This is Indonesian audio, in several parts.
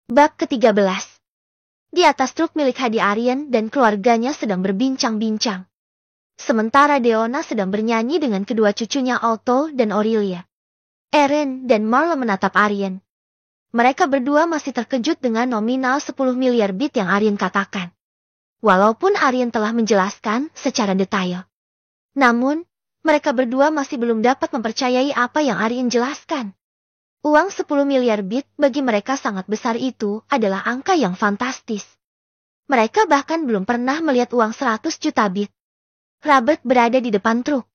Bab ke-13. Di atas truk milik Hadi, Aryan dan keluarganya sedang berbincang-bincang. Sementara Deonna sedang bernyanyi dengan kedua cucunya Otto dan Aurelia. Eren dan Marla menatap Aryan. Mereka berdua masih terkejut dengan nominal 10 miliar bit yang Aryan katakan. Walaupun Aryan telah menjelaskan secara detail. Namun, mereka berdua masih belum dapat mempercayai apa yang Aryan jelaskan. Uang 10 miliar bit bagi mereka sangat besar, itu adalah angka yang fantastis. Mereka bahkan belum pernah melihat uang 100 juta bit. Robert berada di depan truk.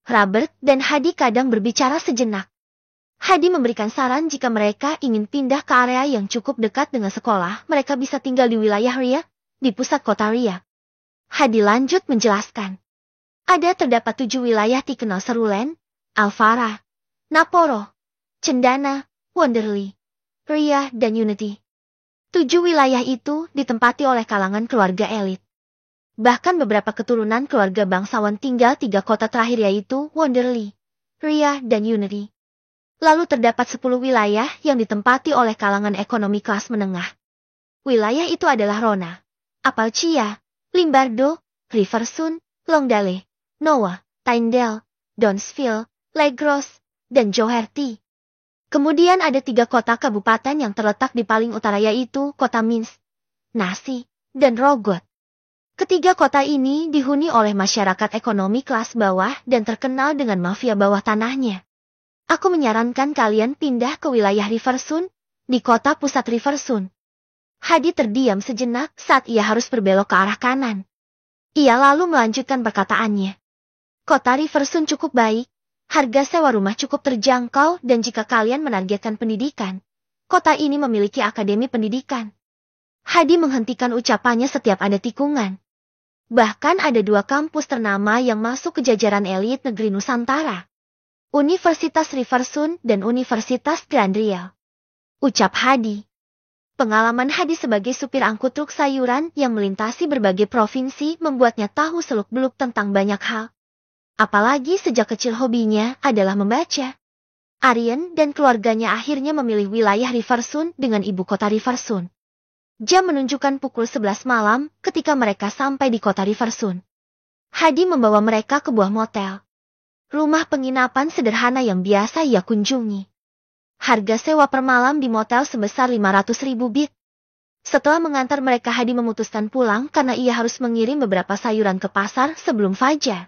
Robert dan Hadi kadang berbicara sejenak. Hadi memberikan saran jika mereka ingin pindah ke area yang cukup dekat dengan sekolah, mereka bisa tinggal di wilayah Ria, di pusat kota Ria. Hadi lanjut menjelaskan. Terdapat 7 wilayah dikenal Serulen, Alfara, Naporo, Cendana, Wonderly, Ria, dan Unity. 7 wilayah itu ditempati oleh kalangan keluarga elit. Bahkan beberapa keturunan keluarga bangsawan tinggal 3 kota terakhir, yaitu Wonderly, Ria, dan Unity. Lalu terdapat 10 wilayah yang ditempati oleh kalangan ekonomi kelas menengah. Wilayah itu adalah Rona, Apalchia, Limbardo, Riversun, Longdale, Noah, Tyndale, Donsville, Legros, dan Joherty. Kemudian ada 3 kota kabupaten yang terletak di paling utara, yaitu kota Minsk, Nasi, dan Rogot. Ketiga kota ini dihuni oleh masyarakat ekonomi kelas bawah dan terkenal dengan mafia bawah tanahnya. Aku menyarankan kalian pindah ke wilayah Riversun, di kota pusat Riversun. Hadi terdiam sejenak saat ia harus berbelok ke arah kanan. Ia lalu melanjutkan perkataannya. Kota Riversun cukup baik, harga sewa rumah cukup terjangkau, dan jika kalian menargetkan pendidikan, kota ini memiliki akademi pendidikan. Hadi menghentikan ucapannya setiap ada tikungan. Bahkan ada 2 kampus ternama yang masuk ke jajaran elit negeri Nusantara. Universitas Riversun dan Universitas Grandriel. Ucap Hadi. Pengalaman Hadi sebagai supir angkut truk sayuran yang melintasi berbagai provinsi membuatnya tahu seluk-beluk tentang banyak hal. Apalagi sejak kecil hobinya adalah membaca. Aryan dan keluarganya akhirnya memilih wilayah Riversun dengan ibu kota Riversun. Jam menunjukkan pukul 11 malam ketika mereka sampai di kota Riversun. Hadi membawa mereka ke buah motel. Rumah penginapan sederhana yang biasa ia kunjungi. Harga sewa per malam di motel sebesar 500.000 bit. Setelah mengantar mereka, Hadi memutuskan pulang karena ia harus mengirim beberapa sayuran ke pasar sebelum fajar.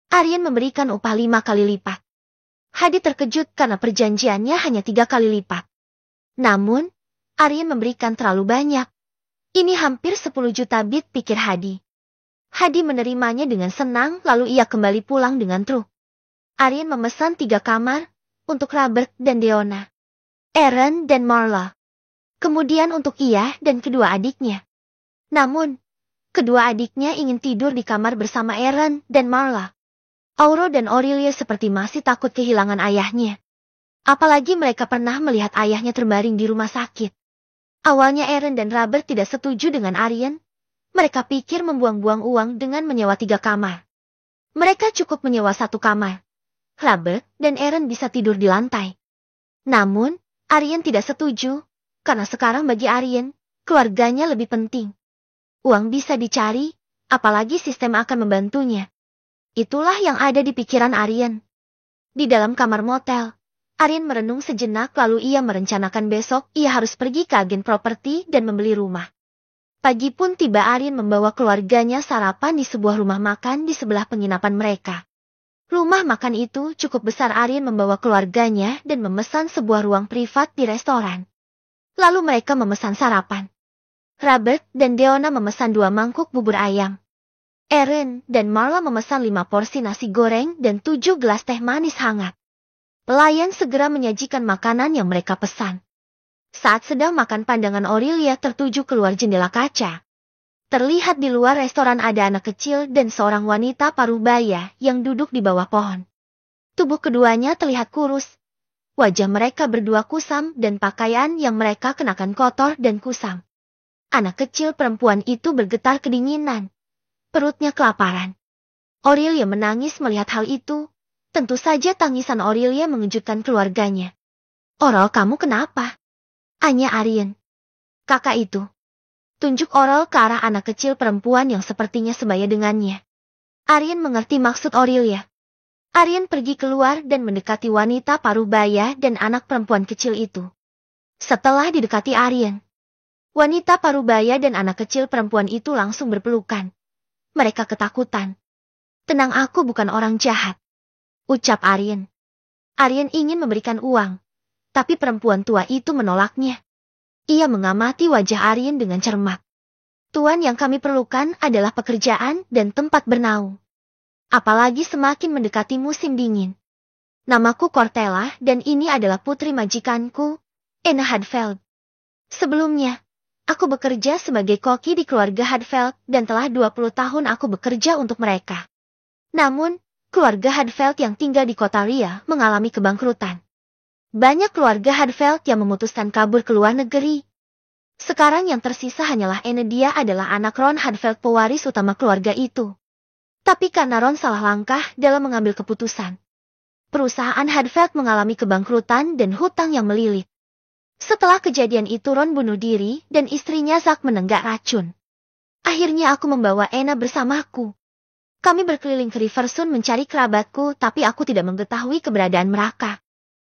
Aryan memberikan upah 5 kali lipat. Hadi terkejut karena perjanjiannya hanya 3 kali lipat. Namun, Aryan memberikan terlalu banyak. Ini hampir 10 juta bit, pikir Hadi. Hadi menerimanya dengan senang, lalu ia kembali pulang dengan truk. Aryan memesan 3 kamar, untuk Robert dan Deonna, Eren dan Marla. Kemudian untuk ia dan kedua adiknya. Namun, kedua adiknya ingin tidur di kamar bersama Eren dan Marla. Auro dan Aurelia seperti masih takut kehilangan ayahnya. Apalagi mereka pernah melihat ayahnya terbaring di rumah sakit. Awalnya Eren dan Robert tidak setuju dengan Aryan. Mereka pikir membuang-buang uang dengan menyewa 3 kamar. Mereka cukup menyewa 1 kamar. Robert dan Eren bisa tidur di lantai. Namun, Aryan tidak setuju, karena sekarang bagi Aryan, keluarganya lebih penting. Uang bisa dicari, apalagi sistem akan membantunya. Itulah yang ada di pikiran Aryan. Di dalam kamar motel, Aryan merenung sejenak, lalu ia merencanakan besok ia harus pergi ke agen properti dan membeli rumah. Pagi pun tiba, Aryan membawa keluarganya sarapan di sebuah rumah makan di sebelah penginapan mereka. Rumah makan itu cukup besar. Aryan membawa keluarganya dan memesan sebuah ruang privat di restoran. Lalu mereka memesan sarapan. Robert dan Deonna memesan 2 mangkuk bubur ayam. Eren dan Marla memesan 5 porsi nasi goreng dan 7 gelas teh manis hangat. Pelayan segera menyajikan makanan yang mereka pesan. Saat sedang makan, pandangan Aurelia tertuju keluar jendela kaca. Terlihat di luar restoran ada anak kecil dan seorang wanita parubaya yang duduk di bawah pohon. Tubuh keduanya terlihat kurus. Wajah mereka berdua kusam dan pakaian yang mereka kenakan kotor dan kusam. Anak kecil perempuan itu bergetar kedinginan. Perutnya kelaparan. Aurelia menangis melihat hal itu. Tentu saja tangisan Aurelia mengejutkan keluarganya. "Orol, kamu kenapa?" Anya Aryan. Kakak itu. Tunjuk Aurel ke arah anak kecil perempuan yang sepertinya sebaya dengannya. Aryan mengerti maksud Aurelia. Aryan pergi keluar dan mendekati wanita parubaya dan anak perempuan kecil itu. Setelah didekati Aryan, wanita parubaya dan anak kecil perempuan itu langsung berpelukan. Mereka ketakutan. Tenang, aku bukan orang jahat, ucap Aryan. Aryan ingin memberikan uang, tapi perempuan tua itu menolaknya. Ia mengamati wajah Aryan dengan cermat. Tuan, yang kami perlukan adalah pekerjaan dan tempat bernaung. Apalagi semakin mendekati musim dingin. Namaku Cortella dan ini adalah putri majikanku, Anna Hadfeld. Sebelumnya, aku bekerja sebagai koki di keluarga Hadfeld dan telah 20 tahun aku bekerja untuk mereka. Namun, keluarga Hadfeld yang tinggal di kota Ria mengalami kebangkrutan. Banyak keluarga Hadfeld yang memutuskan kabur ke luar negeri. Sekarang yang tersisa hanyalah Anna. Dia adalah anak Ron Hadfeld, pewaris utama keluarga itu. Tapi karena Ron salah langkah dalam mengambil keputusan, perusahaan Hadfeld mengalami kebangkrutan dan hutang yang melilit. Setelah kejadian itu Ron bunuh diri dan istrinya Zack menenggak racun. Akhirnya aku membawa Anna bersamaku. Kami berkeliling ke Riversun mencari kerabatku, tapi aku tidak mengetahui keberadaan mereka.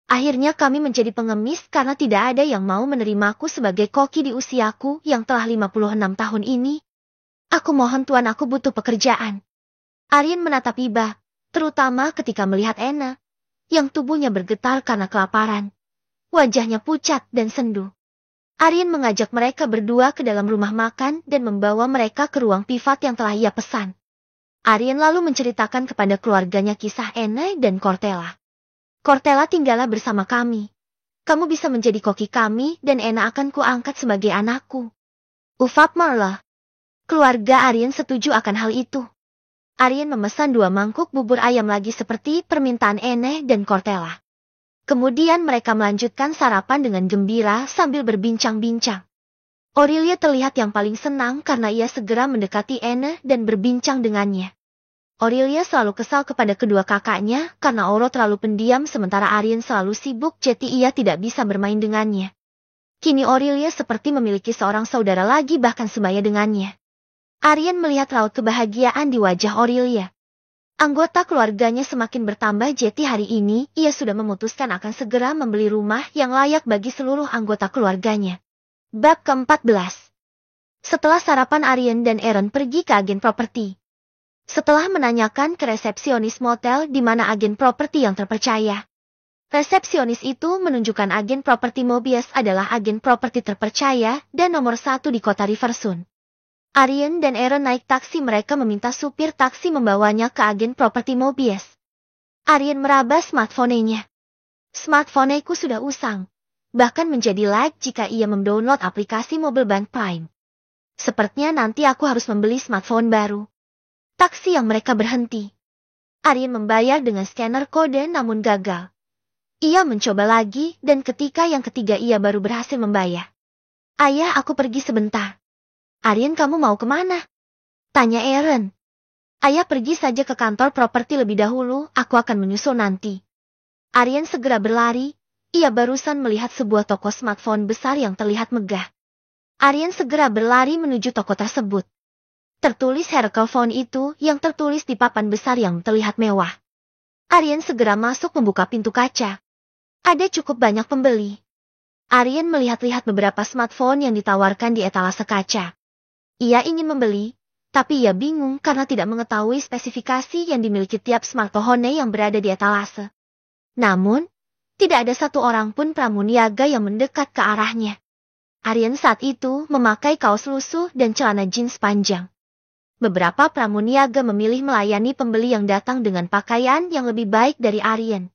Akhirnya kami menjadi pengemis karena tidak ada yang mau menerimaku sebagai koki di usiaku yang telah 56 tahun ini. Aku mohon Tuan, aku butuh pekerjaan. Aryan menatap Iba, terutama ketika melihat Anna, yang tubuhnya bergetar karena kelaparan. Wajahnya pucat dan sendu. Aryan mengajak mereka berdua ke dalam rumah makan dan membawa mereka ke ruang privat yang telah ia pesan. Aryan lalu menceritakan kepada keluarganya kisah Anna dan Cortella. Cortella, tinggallah bersama kami. Kamu bisa menjadi koki kami dan Anna akan kuangkat sebagai anakku. Ufap Marla. Keluarga Aryan setuju akan hal itu. Aryan memesan 2 mangkuk bubur ayam lagi seperti permintaan Anna dan Cortella. Kemudian mereka melanjutkan sarapan dengan gembira sambil berbincang-bincang. Aurelia terlihat yang paling senang karena ia segera mendekati Anna dan berbincang dengannya. Aurelia selalu kesal kepada kedua kakaknya karena Auro terlalu pendiam sementara Aryan selalu sibuk, jadi ia tidak bisa bermain dengannya. Kini Aurelia seperti memiliki seorang saudara lagi, bahkan sebaya dengannya. Aryan melihat raut kebahagiaan di wajah Aurelia. Anggota keluarganya semakin bertambah, jadi hari ini ia sudah memutuskan akan segera membeli rumah yang layak bagi seluruh anggota keluarganya. Bab ke-14. Setelah sarapan Aryan dan Aaron pergi ke agen properti. Setelah menanyakan ke resepsionis motel di mana agen properti yang terpercaya. Resepsionis itu menunjukkan agen properti Mobius adalah agen properti terpercaya dan nomor 1 di kota Riversun. Aryan dan Aaron naik taksi, mereka meminta supir taksi membawanya ke agen properti Mobius. Aryan meraba smartphone-nya. Smartphone-ku sudah usang. Bahkan menjadi lag jika ia mendownload aplikasi Mobile Bank Prime. Sepertinya nanti aku harus membeli smartphone baru. Taksi yang mereka berhenti. Aryan membayar dengan scanner kode namun gagal. Ia mencoba lagi dan ketika yang ketiga ia baru berhasil membayar. Ayah, aku pergi sebentar. Aryan, kamu mau kemana? Tanya Aaron. Ayah pergi saja ke kantor properti lebih dahulu, aku akan menyusul nanti. Aryan segera berlari. Ia barusan melihat sebuah toko smartphone besar yang terlihat megah. Aryan segera berlari menuju toko tersebut. Tertulis Heracle Phone itu yang tertulis di papan besar yang terlihat mewah. Aryan segera masuk membuka pintu kaca. Ada cukup banyak pembeli. Aryan melihat-lihat beberapa smartphone yang ditawarkan di etalase kaca. Ia ingin membeli, tapi ia bingung karena tidak mengetahui spesifikasi yang dimiliki tiap smartphone yang berada di etalase. Namun, tidak ada satu orang pun pramuniaga yang mendekat ke arahnya. Aryan saat itu memakai kaos lusuh dan celana jeans panjang. Beberapa pramuniaga memilih melayani pembeli yang datang dengan pakaian yang lebih baik dari Aryan.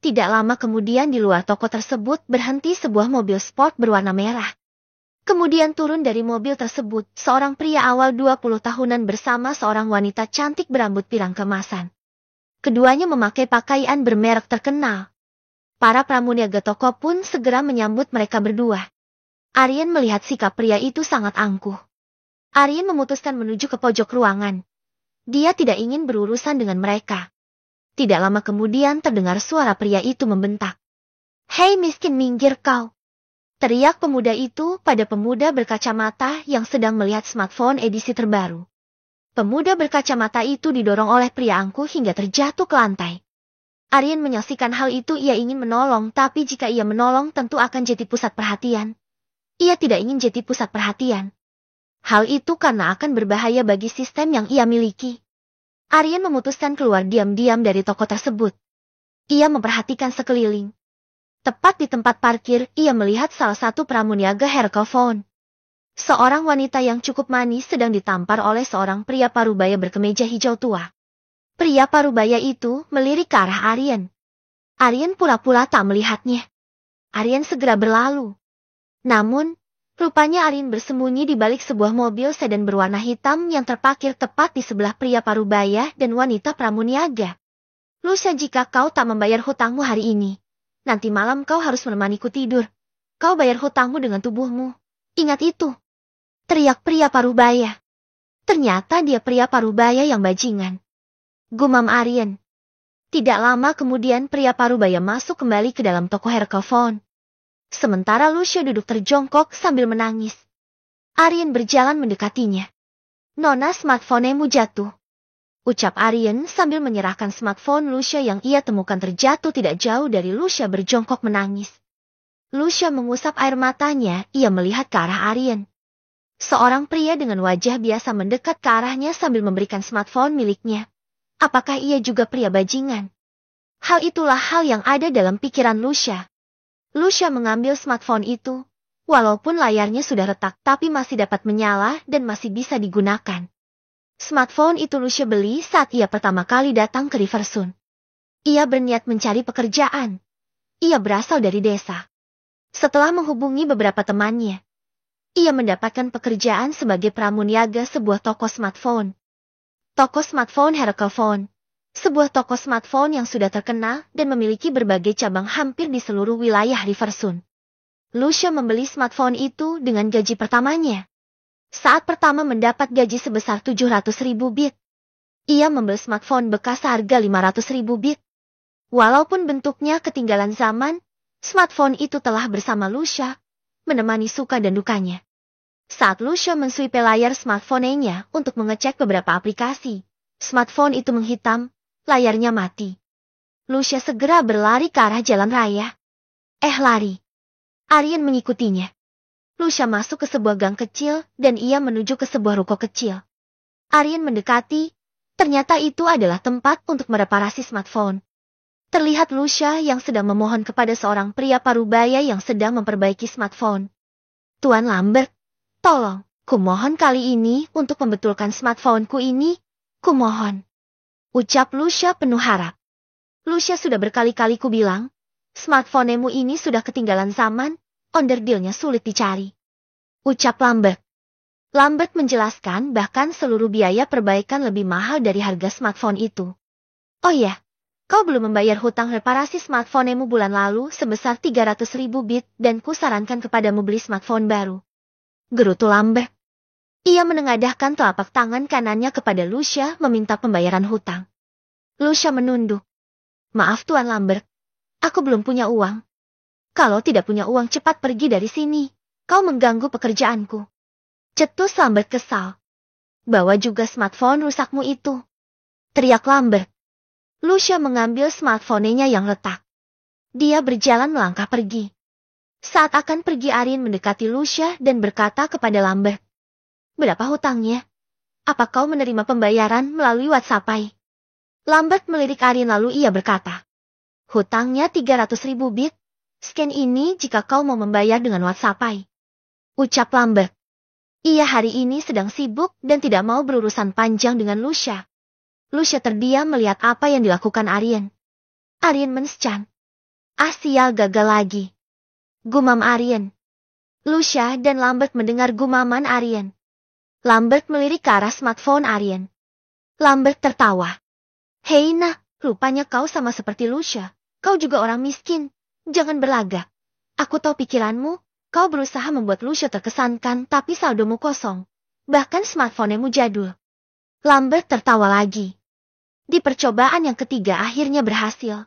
Tidak lama kemudian di luar toko tersebut berhenti sebuah mobil sport berwarna merah. Kemudian turun dari mobil tersebut seorang pria awal 20 tahunan bersama seorang wanita cantik berambut pirang keemasan. Keduanya memakai pakaian bermerek terkenal. Para pramuniaga toko pun segera menyambut mereka berdua. Aryan melihat sikap pria itu sangat angkuh. Aryan memutuskan menuju ke pojok ruangan. Dia tidak ingin berurusan dengan mereka. Tidak lama kemudian terdengar suara pria itu membentak. Hei miskin, minggir kau. Teriak pemuda itu pada pemuda berkacamata yang sedang melihat smartphone edisi terbaru. Pemuda berkacamata itu didorong oleh pria angkuh hingga terjatuh ke lantai. Aryan menyaksikan hal itu. Ia ingin menolong, tapi jika ia menolong tentu akan jadi pusat perhatian. Ia tidak ingin jadi pusat perhatian. Hal itu karena akan berbahaya bagi sistem yang ia miliki. Aryan memutuskan keluar diam-diam dari toko tersebut. Ia memperhatikan sekeliling. Tepat di tempat parkir, ia melihat salah satu pramuniaga Hercalphone. Seorang wanita yang cukup manis sedang ditampar oleh seorang pria parubaya berkemeja hijau tua. Pria parubaya itu melirik ke arah Aryan. Aryan pura-pura tak melihatnya. Aryan segera berlalu. Namun, rupanya Aryan bersembunyi di balik sebuah mobil sedan berwarna hitam yang terparkir tepat di sebelah pria parubaya dan wanita pramuniaga. Lucia, jika kau tak membayar hutangmu hari ini, nanti malam kau harus menemaniku tidur. Kau bayar hutangmu dengan tubuhmu. Ingat itu. Teriak pria parubaya. Ternyata dia pria parubaya yang bajingan. Gumam Aryan. Tidak lama kemudian pria parubaya masuk kembali ke dalam toko Hercalphone. Sementara Lucia duduk terjongkok sambil menangis. Aryan berjalan mendekatinya. Nona, smartphone-mu jatuh. Ucap Aryan sambil menyerahkan smartphone Lucia yang ia temukan terjatuh tidak jauh dari Lucia berjongkok menangis. Lucia mengusap air matanya, ia melihat ke arah Aryan. Seorang pria dengan wajah biasa mendekat ke arahnya sambil memberikan smartphone miliknya. Apakah ia juga pria bajingan? Hal itulah hal yang ada dalam pikiran Lucia. Lucia mengambil smartphone itu. Walaupun layarnya sudah retak tapi masih dapat menyala dan masih bisa digunakan. Smartphone itu Lucia beli saat ia pertama kali datang ke Riversun. Ia berniat mencari pekerjaan. Ia berasal dari desa. Setelah menghubungi beberapa temannya, ia mendapatkan pekerjaan sebagai pramuniaga sebuah toko smartphone. Toko smartphone Hercalphone, sebuah toko smartphone yang sudah terkenal dan memiliki berbagai cabang hampir di seluruh wilayah Riversun. Lucia membeli smartphone itu dengan gaji pertamanya. Saat pertama mendapat gaji sebesar 700.000 bit. Ia membeli smartphone bekas harga 500.000 bit. Walaupun bentuknya ketinggalan zaman, smartphone itu telah bersama Lucia, menemani suka dan dukanya. Saat Lucia menswipe layar smartphone-nya untuk mengecek beberapa aplikasi, smartphone itu menghitam, layarnya mati. Lucia segera berlari ke arah jalan raya. Lari. Aryan mengikutinya. Lucia masuk ke sebuah gang kecil dan ia menuju ke sebuah ruko kecil. Aryan mendekati, ternyata itu adalah tempat untuk mereparasi smartphone. Terlihat Lucia yang sedang memohon kepada seorang pria parubaya yang sedang memperbaiki smartphone. Tuan Lambert, tolong, kumohon kali ini untuk membetulkan smartphone-ku ini, kumohon. Ucap Lucia penuh harap. Lucia, sudah berkali-kali ku bilang, smartphone-mu ini sudah ketinggalan zaman, onderdilnya sulit dicari. Ucap Lambert. Lambert menjelaskan bahkan seluruh biaya perbaikan lebih mahal dari harga smartphone itu. Oh ya, kau belum membayar hutang reparasi smartphone-mu bulan lalu sebesar 300.000 bit dan ku sarankan kepadamu beli smartphone baru. Gerutu Lambert. Ia menengadahkan telapak tangan kanannya kepada Lucia meminta pembayaran hutang. Lucia menunduk. Maaf Tuan Lambert, aku belum punya uang. Kalau tidak punya uang cepat pergi dari sini, kau mengganggu pekerjaanku. Cetus Lambert kesal. Bawa juga smartphone rusakmu itu. Teriak Lambert. Lucia mengambil smartphone-nya yang retak. Dia berjalan melangkah pergi. Saat akan pergi Aryan mendekati Lucia dan berkata kepada Lambert. Berapa hutangnya? Apa kau menerima pembayaran melalui WhatsApp? Lambert melirik Aryan lalu ia berkata. Hutangnya 300.000 bit. Scan ini jika kau mau membayar dengan WhatsApp. Ucap Lambert. Ia hari ini sedang sibuk dan tidak mau berurusan panjang dengan Lucia. Lucia terdiam melihat apa yang dilakukan Aryan. Aryan menscan. Sial, gagal lagi. Gumam Aryan. Lucia dan Lambert mendengar gumaman Aryan. Lambert melirik ke arah smartphone Aryan. Lambert tertawa. Hei nak, rupanya kau sama seperti Lucia. Kau juga orang miskin. Jangan berlagak. Aku tahu pikiranmu. Kau berusaha membuat Lucia terkesankan tapi saldomu kosong. Bahkan smartphone-mu jadul. Lambert tertawa lagi. Di percobaan yang ketiga akhirnya berhasil.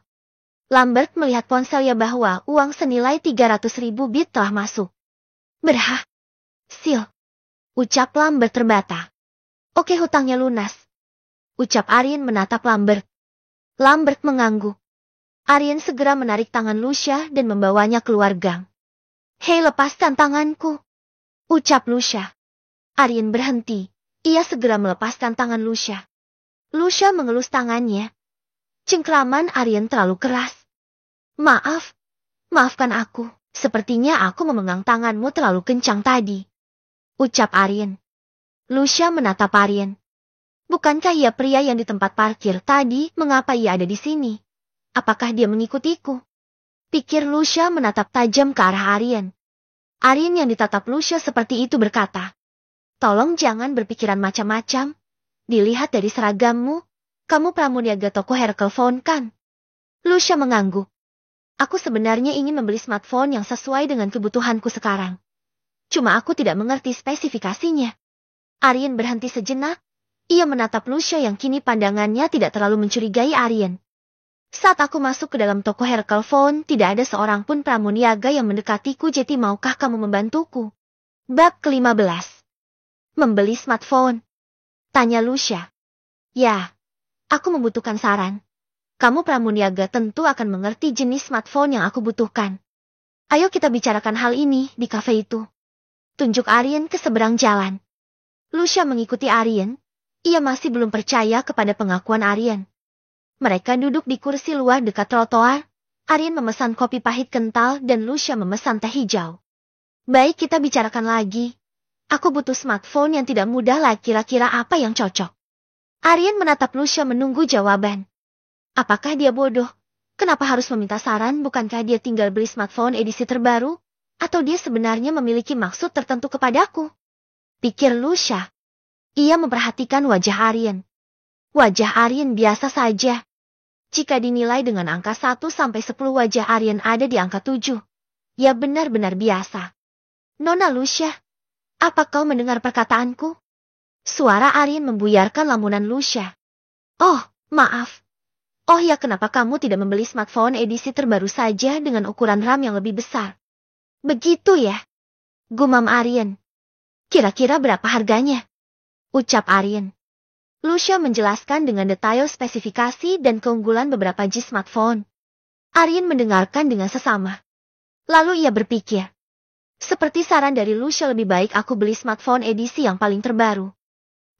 Lambert melihat ponselnya bahwa uang senilai 300.000 bit telah masuk. Berhasil, ucap Lambert terbata. Oke, hutangnya lunas, ucap Arjen menatap Lambert. Lambert mengangguk. Arjen segera menarik tangan Lucia dan membawanya keluar gang. Hei, lepaskan tanganku, ucap Lucia. Arjen berhenti. Ia segera melepaskan tangan Lucia. Lucia mengelus tangannya. Cengkraman Arjen terlalu keras. Maafkan aku. Sepertinya aku memegang tanganmu terlalu kencang tadi, ucap Arjen. Lucia menatap Arjen. Bukankah ia pria yang di tempat parkir tadi? Mengapa ia ada di sini? Apakah dia mengikutiku? Pikir Lucia menatap tajam ke arah Arjen. Arjen yang ditatap Lucia seperti itu berkata, tolong jangan berpikiran macam-macam. Dilihat dari seragammu, kamu pramuniaga toko Herkelphone kan? Lucia mengangguk. Aku sebenarnya ingin membeli smartphone yang sesuai dengan kebutuhanku sekarang. Cuma aku tidak mengerti spesifikasinya. Arjen berhenti sejenak. Ia menatap Lucia yang kini pandangannya tidak terlalu mencurigai Arjen. Saat aku masuk ke dalam toko Herkelphone, tidak ada seorang pun pramuniaga yang mendekatiku. Jadi maukah kamu membantuku? Bab ke-15. Membeli smartphone, tanya Lucia. Ya, aku membutuhkan saran. Kamu pramuniaga tentu akan mengerti jenis smartphone yang aku butuhkan. Ayo kita bicarakan hal ini di kafe itu. Tunjuk Arjen ke seberang jalan. Lucia mengikuti Arjen. Ia masih belum percaya kepada pengakuan Arjen. Mereka duduk di kursi luar dekat trotoar. Arjen memesan kopi pahit kental dan Lucia memesan teh hijau. Baik, kita bicarakan lagi. Aku butuh smartphone yang tidak mudah lah. Kira-kira apa yang cocok? Arjen menatap Lucia menunggu jawaban. Apakah dia bodoh? Kenapa harus meminta saran? Bukankah dia tinggal beli smartphone edisi terbaru? Atau dia sebenarnya memiliki maksud tertentu kepadaku? Pikir Lucia. Ia memperhatikan wajah Arjen. Wajah Arjen biasa saja. Jika dinilai dengan angka 1 sampai 10, wajah Arjen ada di angka 7. Ya, benar-benar biasa. Nona Lucia, apa kau mendengar perkataanku? Suara Arjen membuyarkan lamunan Lucia. Oh, maaf. Oh ya, kenapa kamu tidak membeli smartphone edisi terbaru saja dengan ukuran RAM yang lebih besar? Begitu ya? Gumam Arjen. Kira-kira berapa harganya? Ucap Arjen. Lucia menjelaskan dengan detail spesifikasi dan keunggulan beberapa jenis smartphone. Arjen mendengarkan dengan sesama. Lalu ia berpikir. Seperti saran dari Lucia, lebih baik aku beli smartphone edisi yang paling terbaru.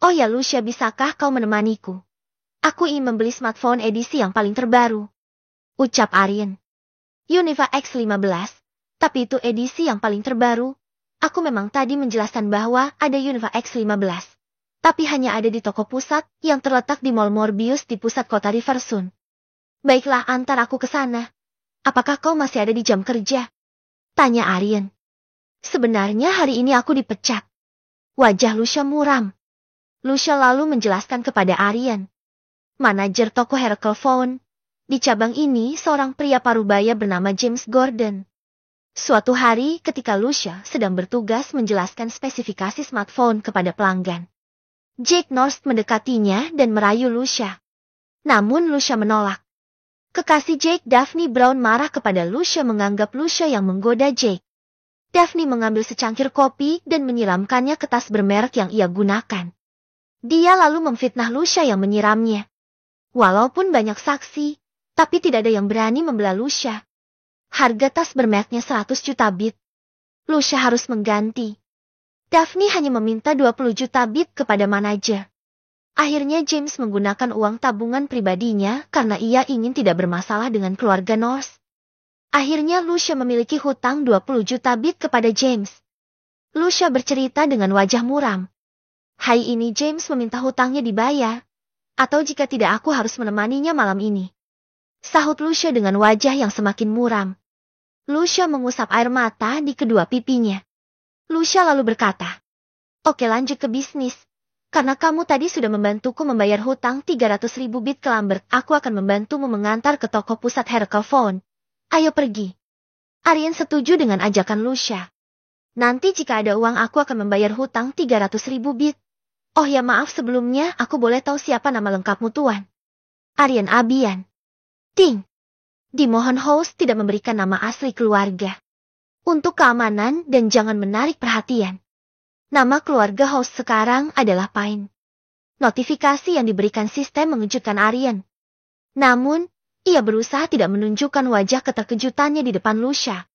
Oh ya Lucia, bisakah kau menemaniku? Aku ingin membeli smartphone edisi yang paling terbaru, ucap Arjen. Univa X15, tapi itu edisi yang paling terbaru. Aku memang tadi menjelaskan bahwa ada Univa X15, tapi hanya ada di toko pusat yang terletak di Mall Morbius di pusat kota Riversun. Baiklah, antar aku ke sana. Apakah kau masih ada di jam kerja? Tanya Arjen. Sebenarnya hari ini aku dipecat. Wajah Lucia muram. Lucia lalu menjelaskan kepada Arjen. Manajer toko Herkelphone. Di cabang ini seorang pria parubaya bernama James Gordon. Suatu hari ketika Lucia sedang bertugas menjelaskan spesifikasi smartphone kepada pelanggan, Jake North mendekatinya dan merayu Lucia. Namun Lucia menolak. Kekasih Jake, Daphne Brown, marah kepada Lucia, menganggap Lucia yang menggoda Jake. Daphne mengambil secangkir kopi dan menyiramkannya ke tas bermerek yang ia gunakan. Dia lalu memfitnah Lucia yang menyiramnya. Walaupun banyak saksi, tapi tidak ada yang berani membela Lucia. Harga tas bermereknya 100 juta bit. Lucia harus mengganti. Daphne hanya meminta 20 juta bit kepada manajer. Akhirnya James menggunakan uang tabungan pribadinya karena ia ingin tidak bermasalah dengan keluarga North. Akhirnya Lucia memiliki hutang 20 juta bit kepada James. Lucia bercerita dengan wajah muram. Hari ini James meminta hutangnya dibayar. Atau jika tidak, aku harus menemaninya malam ini, sahut Lucia dengan wajah yang semakin muram. Lucia mengusap air mata di kedua pipinya. Lucia lalu berkata, oke, lanjut ke bisnis. Karena kamu tadi sudah membantuku membayar hutang 300.000 bit ke Lambert, aku akan membantumu mengantar ke toko pusat Herkelphone. Ayo pergi. Arjen setuju dengan ajakan Lucia. Nanti jika ada uang aku akan membayar hutang 300.000 bit. Oh ya, maaf sebelumnya, aku boleh tahu siapa nama lengkapmu, Tuan? Arjen Abian. Ting. Dimohon host tidak memberikan nama asli keluarga. Untuk keamanan dan jangan menarik perhatian. Nama keluarga host sekarang adalah Pine. Notifikasi yang diberikan sistem mengejutkan Aryan. Namun, ia berusaha tidak menunjukkan wajah keterkejutannya di depan Lucia.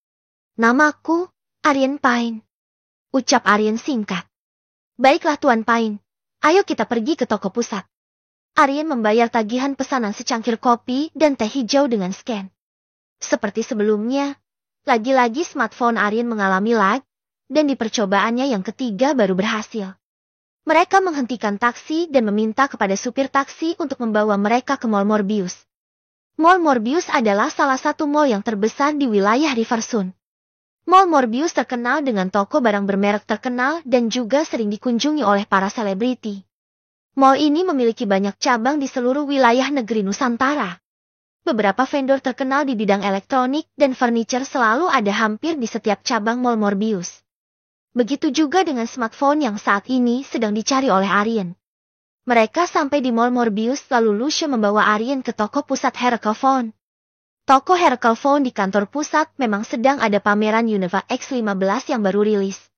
Namaku, Aryan Pine. Ucap Aryan singkat. Baiklah Tuan Pine, ayo kita pergi ke toko pusat. Aryan membayar tagihan pesanan secangkir kopi dan teh hijau dengan scan. Seperti sebelumnya, lagi-lagi smartphone Aryan mengalami lag, dan di percobaannya yang ketiga baru berhasil. Mereka menghentikan taksi dan meminta kepada supir taksi untuk membawa mereka ke Mall Morbius. Mall Morbius adalah salah satu mall yang terbesar di wilayah Riversun. Mall Morbius terkenal dengan toko barang bermerek terkenal dan juga sering dikunjungi oleh para selebriti. Mall ini memiliki banyak cabang di seluruh wilayah negeri Nusantara. Beberapa vendor terkenal di bidang elektronik dan furniture selalu ada hampir di setiap cabang Mall Morbius. Begitu juga dengan smartphone yang saat ini sedang dicari oleh Aryan. Mereka sampai di Mall Morbius lalu Lucia membawa Aryan ke toko pusat Heracle Phone. Toko Heracle Phone di kantor pusat memang sedang ada pameran Unova X15 yang baru rilis.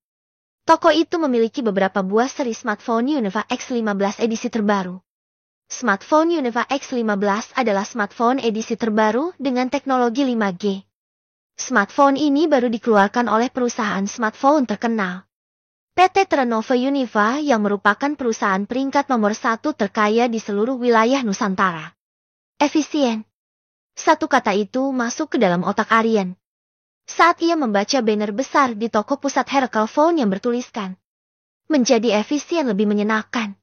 Toko itu memiliki beberapa buah seri smartphone Unova X15 edisi terbaru. Smartphone Unova X15 adalah smartphone edisi terbaru dengan teknologi 5G. Smartphone ini baru dikeluarkan oleh perusahaan smartphone terkenal. PT Trenova Univa yang merupakan perusahaan peringkat nomor 1 terkaya di seluruh wilayah Nusantara. Efisien. Satu kata itu masuk ke dalam otak Aryan. Saat ia membaca banner besar di toko pusat Heracle Phone yang bertuliskan, menjadi efisien lebih menyenangkan.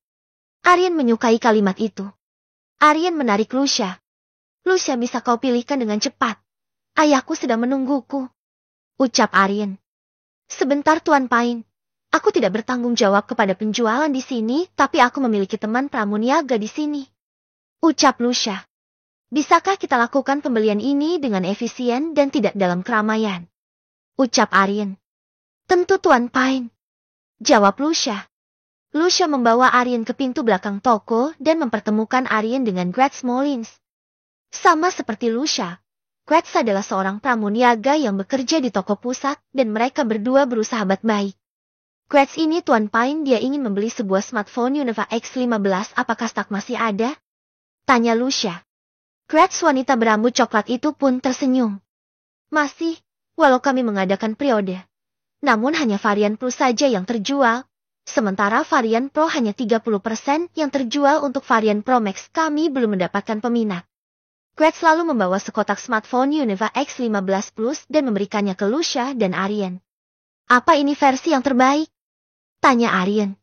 Aryan menyukai kalimat itu. Aryan menarik Lucia. Lucia bisa kau pilihkan dengan cepat. Ayahku sedang menungguku. Ucap Aryan. Sebentar Tuan Pine. Aku tidak bertanggung jawab kepada penjualan di sini, tapi aku memiliki teman pramuniaga di sini. Ucap Lucia. Bisakah kita lakukan pembelian ini dengan efisien dan tidak dalam keramaian? Ucap Aryan. Tentu Tuan Pine. Jawab Lucia. Lucia membawa Aryan ke pintu belakang toko dan mempertemukan Aryan dengan Gretz Molins. Sama seperti Lucia, Gretz adalah seorang pramuniaga yang bekerja di toko pusat dan mereka berdua bersahabat baik. Gretz ini Tuan Pine, dia ingin membeli sebuah smartphone Unova X15, apakah stok masih ada? Tanya Lucia. Gretz wanita berambut coklat itu pun tersenyum. Masih, walau kami mengadakan periode. Namun hanya varian Plus saja yang terjual. Sementara varian Pro hanya 30% yang terjual. Untuk varian Pro Max kami belum mendapatkan peminat. Gretz lalu membawa sekotak smartphone Unova X15 Plus dan memberikannya ke Lucia dan Aryan. Apa ini versi yang terbaik? Tanya Aryan.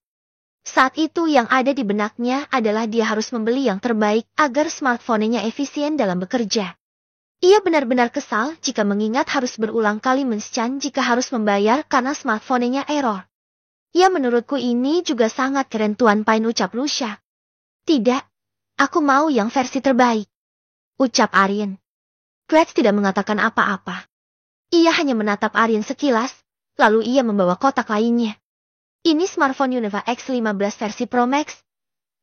Saat itu yang ada di benaknya adalah dia harus membeli yang terbaik agar smartphone-nya efisien dalam bekerja. Ia benar-benar kesal jika mengingat harus berulang kali men-scan jika harus membayar karena smartphone-nya error. Ya menurutku ini juga sangat keren Tuan Pine, ucap Lucia. Tidak, aku mau yang versi terbaik. Ucap Aryan. Gretz tidak mengatakan apa-apa. Ia hanya menatap Aryan sekilas, lalu ia membawa kotak lainnya. Ini smartphone Unova X15 versi Pro Max.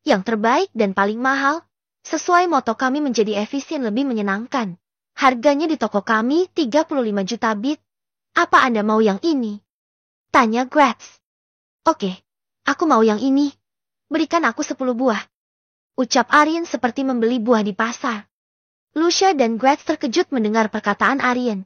Yang terbaik dan paling mahal. Sesuai moto kami menjadi efisien lebih menyenangkan. Harganya di toko kami 35 juta bit. Apa Anda mau yang ini? Tanya Gretz. Oke, aku mau yang ini. Berikan aku 10 buah. Ucap Aryan seperti membeli buah di pasar. Lucia dan Gretz terkejut mendengar perkataan Aryan.